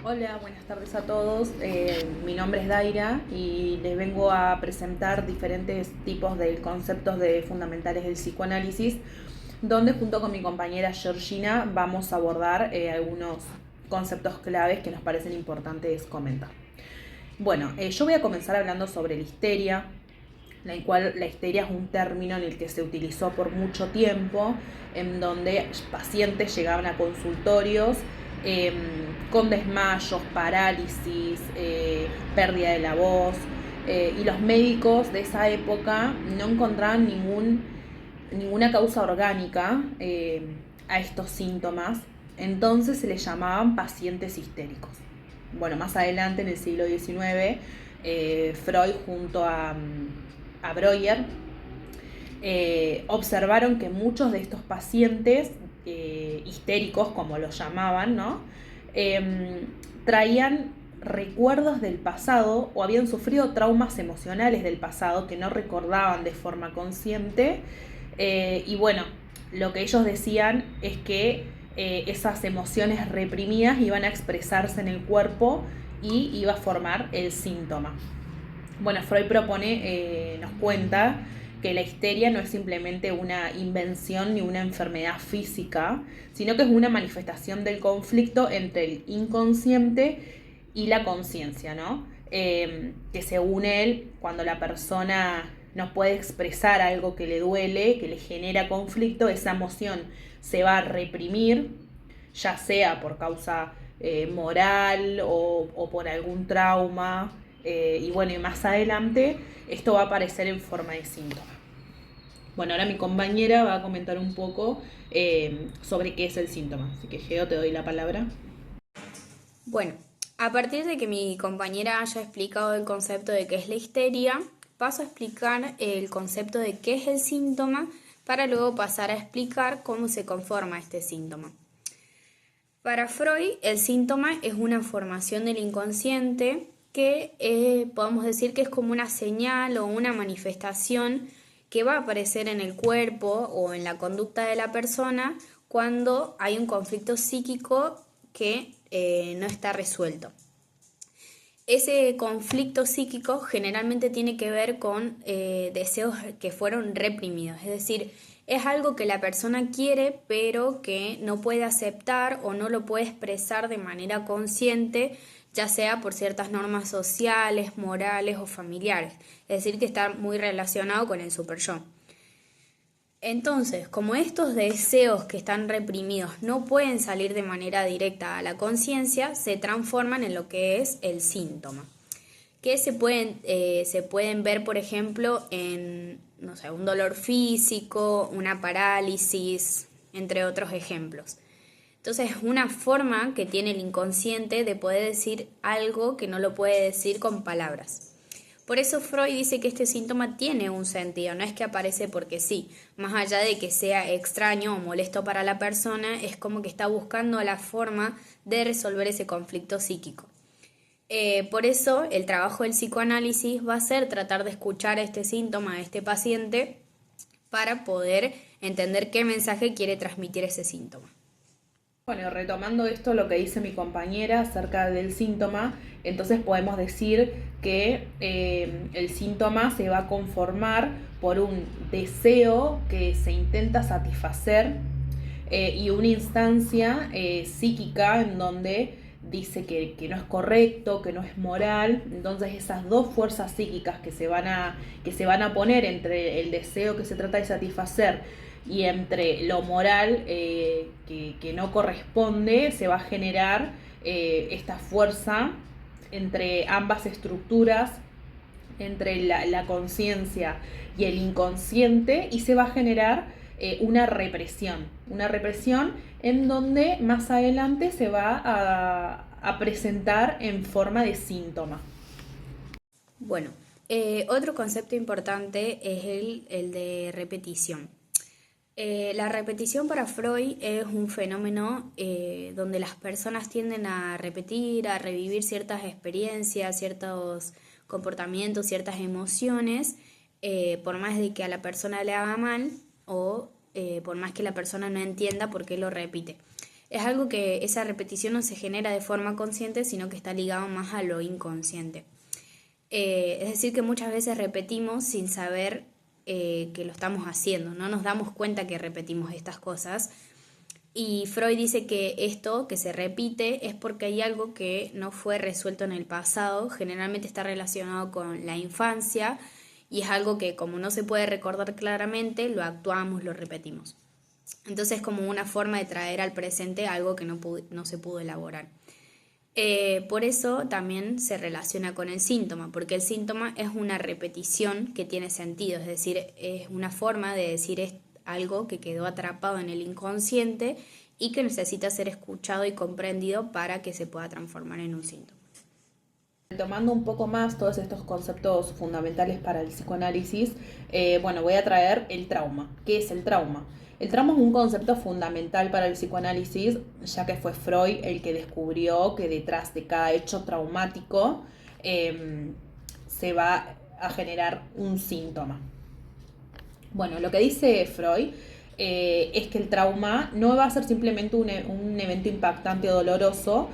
Hola, buenas tardes a todos. Mi nombre es Daira y les vengo a presentar diferentes tipos de conceptos de fundamentales del psicoanálisis, donde junto con mi compañera Georgina vamos a abordar algunos conceptos claves que nos parecen importantes comentar. Bueno, yo voy a comenzar hablando sobre la histeria, la cual la histeria es un término en el que se utilizó por mucho tiempo, en donde pacientes llegaban a consultorios eh, con desmayos, parálisis, pérdida de la voz, y los médicos de esa época no encontraban ninguna causa orgánica a estos síntomas, entonces se les llamaban pacientes histéricos. Bueno, más adelante en el siglo XIX, Freud junto a Breuer observaron que muchos de estos pacientes histéricos, como los llamaban, ¿no? Traían recuerdos del pasado o habían sufrido traumas emocionales del pasado que no recordaban de forma consciente. Y bueno, lo que ellos decían es que esas emociones reprimidas iban a expresarse en el cuerpo y iba a formar el síntoma. Bueno, Freud nos cuenta que la histeria no es simplemente una invención ni una enfermedad física, sino que es una manifestación del conflicto entre el inconsciente y la conciencia, ¿no? Que según él, cuando la persona no puede expresar algo que le duele, que le genera conflicto, esa emoción se va a reprimir, ya sea por causa moral o por algún trauma, y bueno, y más adelante esto va a aparecer en forma de síntoma. Bueno, ahora mi compañera va a comentar un poco sobre qué es el síntoma. Así que, Geo, te doy la palabra. Bueno, a partir de que mi compañera haya explicado el concepto de qué es la histeria, paso a explicar el concepto de qué es el síntoma para luego pasar a explicar cómo se conforma este síntoma. Para Freud, el síntoma es una formación del inconsciente que podemos decir que es como una señal o una manifestación que va a aparecer en el cuerpo o en la conducta de la persona cuando hay un conflicto psíquico que no está resuelto. Ese conflicto psíquico generalmente tiene que ver con deseos que fueron reprimidos, es decir, es algo que la persona quiere pero que no puede aceptar o no lo puede expresar de manera consciente, ya sea por ciertas normas sociales, morales o familiares, es decir, que está muy relacionado con el super yo. Entonces, como estos deseos que están reprimidos no pueden salir de manera directa a la conciencia, se transforman en lo que es el síntoma, que se pueden ver, por ejemplo, en, no sé, un dolor físico, una parálisis, entre otros ejemplos. Entonces, es una forma que tiene el inconsciente de poder decir algo que no lo puede decir con palabras. Por eso Freud dice que este síntoma tiene un sentido, no es que aparece porque sí, más allá de que sea extraño o molesto para la persona, es como que está buscando la forma de resolver ese conflicto psíquico. Por eso el trabajo del psicoanálisis va a ser tratar de escuchar este síntoma a este paciente para poder entender qué mensaje quiere transmitir ese síntoma. Bueno, retomando esto, lo que dice mi compañera acerca del síntoma, entonces podemos decir que el síntoma se va a conformar por un deseo que se intenta satisfacer, y una instancia psíquica en donde dice que no es correcto, que no es moral. Entonces esas dos fuerzas psíquicas que se van a poner entre el deseo que se trata de satisfacer y entre lo moral que no corresponde, se va a generar esta fuerza entre ambas estructuras, entre la conciencia y el inconsciente, y se va a generar una represión en donde más adelante se va a presentar en forma de síntoma. Bueno, otro concepto importante es el de repetición. La repetición para Freud es un fenómeno donde las personas tienden a repetir, a revivir ciertas experiencias, ciertos comportamientos, ciertas emociones, por más de que a la persona le haga mal o por más que la persona no entienda por qué lo repite. es algo que esa repetición no se genera de forma consciente, sino que está ligado más a lo inconsciente. Es decir, que muchas veces repetimos sin saber que lo estamos haciendo, no nos damos cuenta que repetimos estas cosas. Y Freud dice que esto que se repite es porque hay algo que no fue resuelto en el pasado, generalmente está relacionado con la infancia y es algo que como no se puede recordar claramente, lo actuamos, lo repetimos. Entonces es como una forma de traer al presente algo que no se pudo elaborar. Por eso también se relaciona con el síntoma, porque el síntoma es una repetición que tiene sentido, es decir, es una forma de decir algo que quedó atrapado en el inconsciente y que necesita ser escuchado y comprendido para que se pueda transformar en un síntoma. Tomando un poco más todos estos conceptos fundamentales para el psicoanálisis, voy a traer el trauma. ¿Qué es el trauma? El trauma es un concepto fundamental para el psicoanálisis, ya que fue Freud el que descubrió que detrás de cada hecho traumático se va a generar un síntoma. Bueno, lo que dice Freud es que el trauma no va a ser simplemente un evento impactante o doloroso,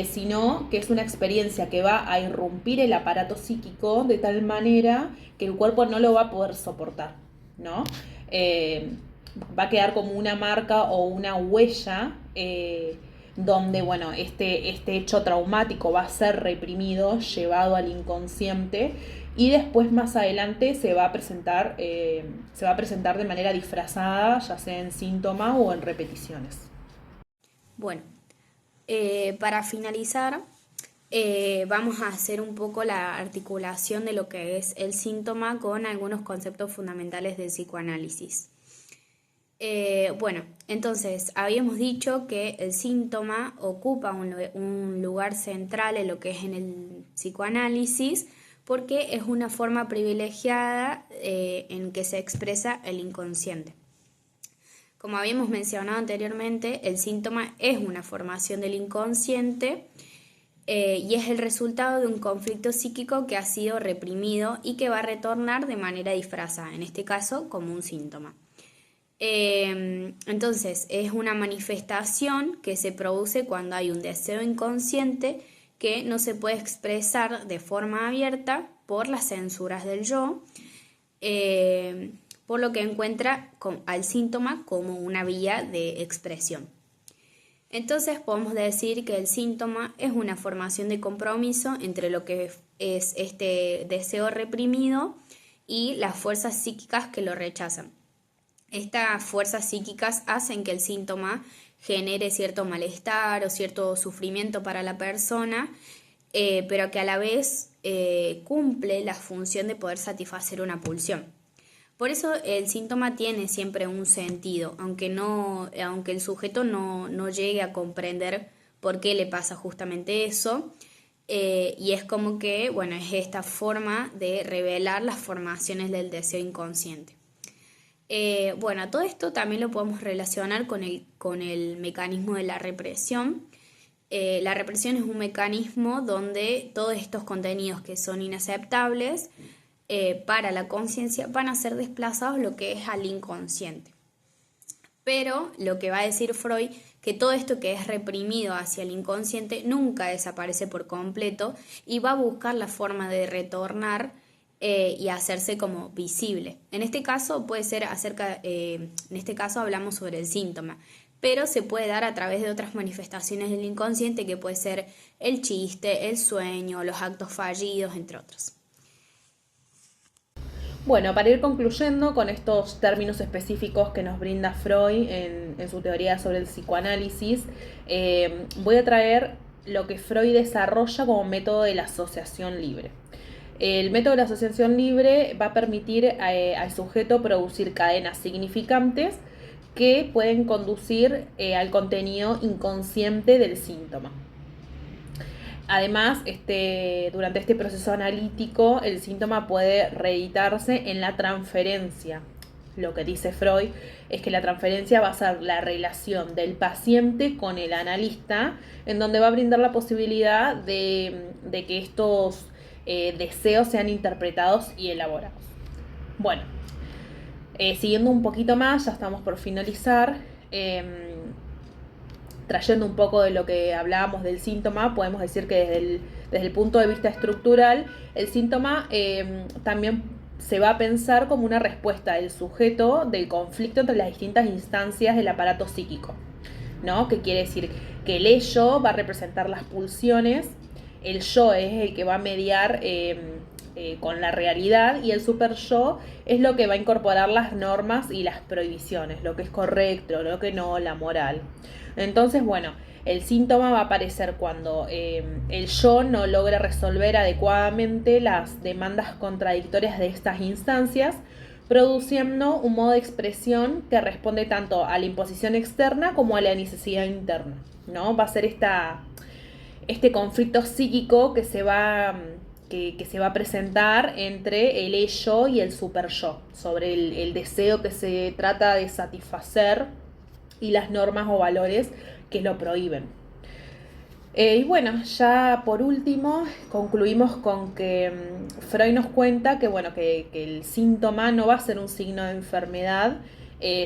sino que es una experiencia que va a irrumpir el aparato psíquico de tal manera que el cuerpo no lo va a poder soportar, ¿no? Va a quedar como una marca o una huella donde, este hecho traumático va a ser reprimido, llevado al inconsciente y después más adelante se va a presentar de manera disfrazada, ya sea en síntoma o en repeticiones. Bueno, para finalizar, vamos a hacer un poco la articulación de lo que es el síntoma con algunos conceptos fundamentales del psicoanálisis. Entonces habíamos dicho que el síntoma ocupa un lugar central en lo que es en el psicoanálisis porque es una forma privilegiada en que se expresa el inconsciente. Como habíamos mencionado anteriormente, el síntoma es una formación del inconsciente y es el resultado de un conflicto psíquico que ha sido reprimido y que va a retornar de manera disfrazada, en este caso como un síntoma. Entonces es una manifestación que se produce cuando hay un deseo inconsciente que no se puede expresar de forma abierta por las censuras del yo, por lo que encuentra al síntoma como una vía de expresión. Entonces podemos decir que el síntoma es una formación de compromiso entre lo que es este deseo reprimido y las fuerzas psíquicas que lo rechazan. Estas fuerzas psíquicas hacen que el síntoma genere cierto malestar o cierto sufrimiento para la persona, pero que a la vez cumple la función de poder satisfacer una pulsión. Por eso el síntoma tiene siempre un sentido, aunque el sujeto no llegue a comprender por qué le pasa justamente eso, y es como que, es esta forma de revelar las formaciones del deseo inconsciente. Todo esto también lo podemos relacionar con el mecanismo de la represión. La represión es un mecanismo donde todos estos contenidos que son inaceptables para la conciencia van a ser desplazados lo que es al inconsciente. Pero lo que va a decir Freud, que todo esto que es reprimido hacia el inconsciente nunca desaparece por completo y va a buscar la forma de retornar y hacerse como visible. En este caso puede ser en este caso hablamos sobre el síntoma, pero se puede dar a través de otras manifestaciones del inconsciente que puede ser el chiste, el sueño, los actos fallidos, entre otros. Bueno, para ir concluyendo con estos términos específicos que nos brinda Freud en su teoría sobre el psicoanálisis, voy a traer lo que Freud desarrolla como método de la asociación libre. El método de la asociación libre va a permitir al sujeto producir cadenas significantes que pueden conducir al contenido inconsciente del síntoma. Además, durante este proceso analítico, el síntoma puede reeditarse en la transferencia. Lo que dice Freud es que la transferencia va a ser la relación del paciente con el analista, en donde va a brindar la posibilidad de que estos deseos sean interpretados y elaborados. Bueno, siguiendo un poquito más, ya estamos por finalizar. trayendo un poco de lo que hablábamos del síntoma, podemos decir que desde el punto de vista estructural, el síntoma también se va a pensar como una respuesta del sujeto del conflicto entre las distintas instancias del aparato psíquico, ¿no? Que quiere decir que el ello va a representar las pulsiones, el yo es el que va a mediar con la realidad, y el super yo es lo que va a incorporar las normas y las prohibiciones, lo que es correcto, lo que no, la moral. Entonces, bueno, el síntoma va a aparecer cuando el yo no logra resolver adecuadamente las demandas contradictorias de estas instancias, produciendo un modo de expresión que responde tanto a la imposición externa como a la necesidad interna, ¿no? Va a ser este conflicto psíquico que se va a presentar entre el ello y el super yo, sobre el deseo que se trata de satisfacer y las normas o valores que lo prohíben. Y bueno, ya por último concluimos con que Freud nos cuenta que, bueno, que el síntoma no va a ser un signo de enfermedad,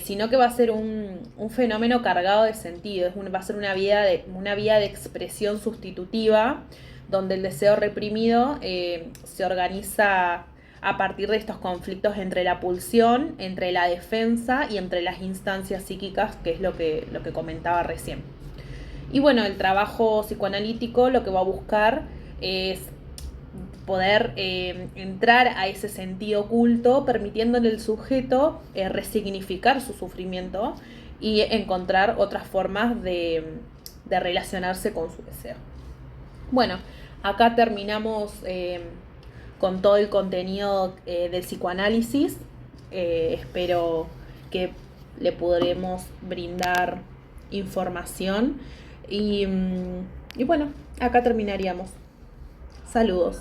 sino que va a ser un fenómeno cargado de sentido, va a ser una vía de expresión sustitutiva, donde el deseo reprimido se organiza a partir de estos conflictos entre la pulsión, entre la defensa y entre las instancias psíquicas, que es lo que comentaba recién. Y bueno, el trabajo psicoanalítico lo que va a buscar es poder entrar a ese sentido oculto, permitiéndole al sujeto resignificar su sufrimiento y encontrar otras formas de relacionarse con su deseo. Bueno, acá terminamos con todo el contenido del psicoanálisis. Espero que le podremos brindar información y bueno, acá terminaríamos. Saludos.